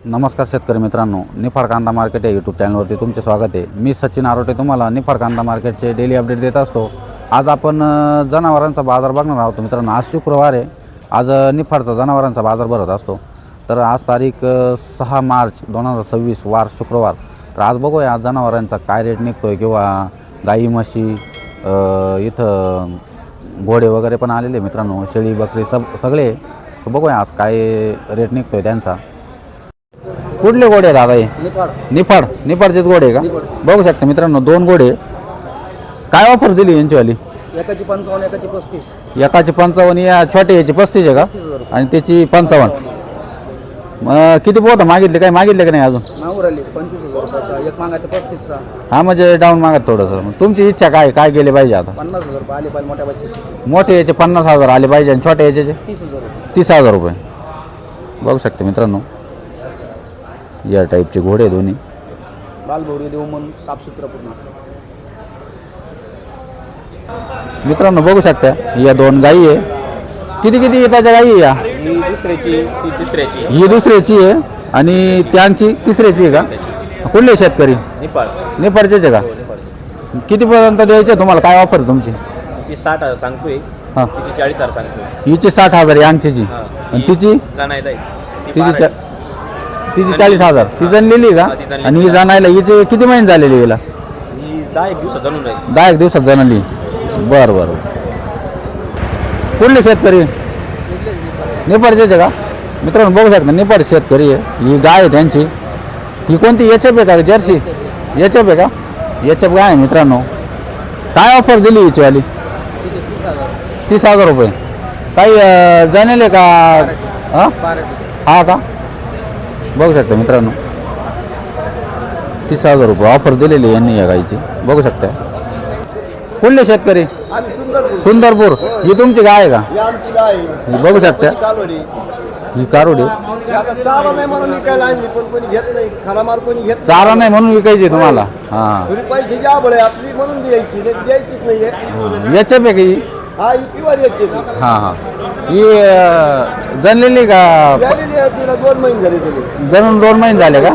नमस्कार शेतकरी मित्रांनो, निफाड कांदा मार्केट या यूट्यूब चॅनलवरती तुमचे स्वागत आहे। मी सचिन आरोटे तुम्हाला निफाड कांदा मार्केटचे डेली अपडेट देत असतो। आज आपण जनावरांचा बाजार बघणार आहोत मित्रांनो। आज शुक्रवार आहे। आज निफाडचा जनावरांचा बाजार भरत असतो। तर आज तारीख 6 मार्च 2026 वार शुक्रवार। तर आज बघूया आज जनावरांचा काय रेट निघतोय किंवा गाई म्हशी इथं घोडे वगैरे पण आलेले मित्रांनो, शेळी बकरी सगळे। तर बघूया आज काय रेट निघतोय त्यांचा। कुठले घोडे आहेत दादा? हे निफाडचेच घोडे आहे का? बघू शकता मित्रांनो, दोन घोडे। काय ऑफर दिली यांचीवाली? एकाची 55, एकाची 35। एकाची 55, या छोटे याची 35 आहे का? आणि त्याची 55। किती बोट मागितले? काय मागितले का नाही अजून? नावर आली 25,000 रुपयाचा, एक मागायचं 35चा। हा म्हणजे डाऊन मागत थोडंसं। तुमची इच्छा काय गेले पाहिजे आता? 50,000 रुपये आले पाहिजे मोठ्या बच्चेचे। मोठे याचे 50,000 आले पाहिजे आणि छोटे याचे 30,000 रुपये। 30,000 रुपये। बघू शकता मित्रांनो, या टाईपचे घोडे दोन्ही। बालभौरी देऊ म्हणून साफसुथरं पूर्ण मित्रांनो बघू शकता, या दोन गाई आहे। किती येताच्या गाई या? ही दुसऱ्याची, ती तिसऱ्याची। ही दुसऱ्याची आहे आणि त्यांची तिसऱ्याची आहे का? कुठले शेतकरी? निफाडचेच आहे का? कितीपर्यंत द्यायचे तुम्हाला? काय ऑफर तुमची? ती 60,000 सांगतोय, हां, ती 40,000 सांगतोय। हिची 60,000 यांचीची आणि तिची तिची 40,000। ती जनलेली का? आणि ही जाणायला हिचे किती महिने झालेली हिला? 10 दिवसात जाणून राहील। 10 दिवसात जनली। बरं। कुठले शेतकरी? निफाडचेच आहे का? मित्रांनो बघू शकता, निफाड शेतकरी आहे। ही गाय आहे त्यांची। ही कोणती एचएफ आहे का? जर्सी एचएफ आहे का? एचएफ गाय आहे मित्रांनो। काय ऑफर दिली हिचीवाली? 30,000 रुपये। काही जाणले का? हा का? बघू शकता मित्रांनो, 30,000 रुपये ऑफर दिलेली यांनी या गायची। बघू शकता। कुठले शेतकरी? सुंदरपूर। ही तुमची गाय आहे का? ही बघू शकता, ही कारोडी। चारा नाही म्हणून विकायला आणली, पण कोणी घेत नाही। खरा माल कोणी घेत चारा नाही म्हणून विकायची तुम्हाला? हां, थोडी पैसे जाबळ आहे आपली म्हणून द्यायची, नाही द्यायचीच नाहीये। याच्या पे की? हा, ही प्युअर याची हां, ही जनलेली का? झालेली आहे, तिला 2 महिने झाले तरी। जनून 2 महिने झाले का?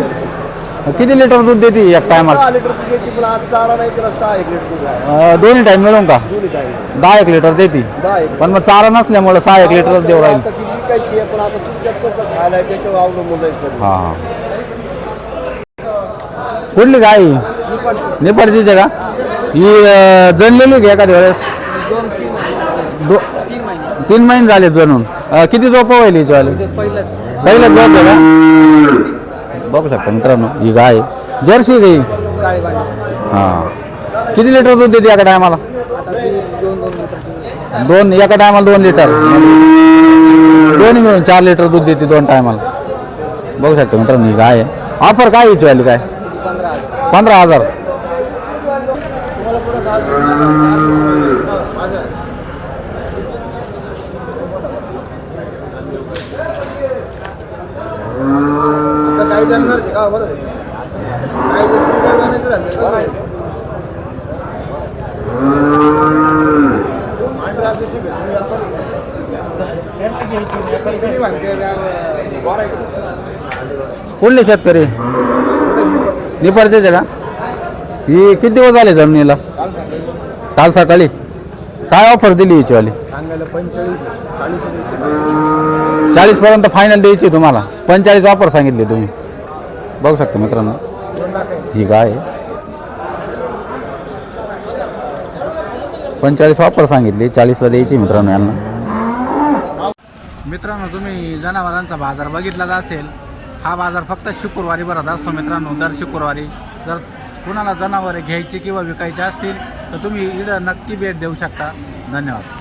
किती लिटर दूध देते एक टायमाला? 10 लिटर दूध देते, पण आज चारा नाही, तिला 6 एक लिटर दूध आहे। दोन्ही टाइम मिळून का? दोन्ही टाइम 10 लिटर देते, 10 पण मग चारा नसल्यामुळे 6 लिटरच देऊ राहील। आता ती विकायची आहे, पण आता तुमच्या कसं खायला आहे त्याच्यावर अवलंबून राहील सर। हां, कुठली गाय? निफाडचीच आहे का? ही जनलेली का एखाद्या वेळेस? 3 महिने झाले जनून। किती झोप व्हायली हिच्यावाली? पहिलं झोप आहे का? बघू शकता मित्रांनो, ही गाय जर्सी गाई। हां, किती लिटर दूध देते एका टायमाला? एका टायमाला 2 लिटर, दोन्ही मिळून 4 लिटर दूध देते 2 टायमाला। बघू शकता मित्रांनो, ही गाय आहे। ऑफर काय हिच्यावाली? काय? 15,000। काही जाणार का? बरं, काही जाण्याचं राहिलं। कुठले शेतकरी? निफाडचेच आहे का? ही किती दिवस झाले जमिनीला? काल सकाळी। काय ऑफर दिली हिचीवाली? सांगायला 45, 40 पर्यंत फायनल द्यायची तुम्हाला। 45 ऑफर सांगितली तुम्ही। बघू शकता मित्रांनो, ही गाय 45 ऑफर सांगितली, 40ला द्यायची मित्रांनो यांना। मित्रांनो तुम्ही जनावरांचा बाजार बघितलाच असेल। हा बाजार फक्त शुक्रवारी भरत असतो मित्रांनो, दर शुक्रवारी। जर कुणाला जनावरे घ्यायची किंवा विकायची असतील तर तुम्ही इथं नक्की भेट देऊ शकता। धन्यवाद।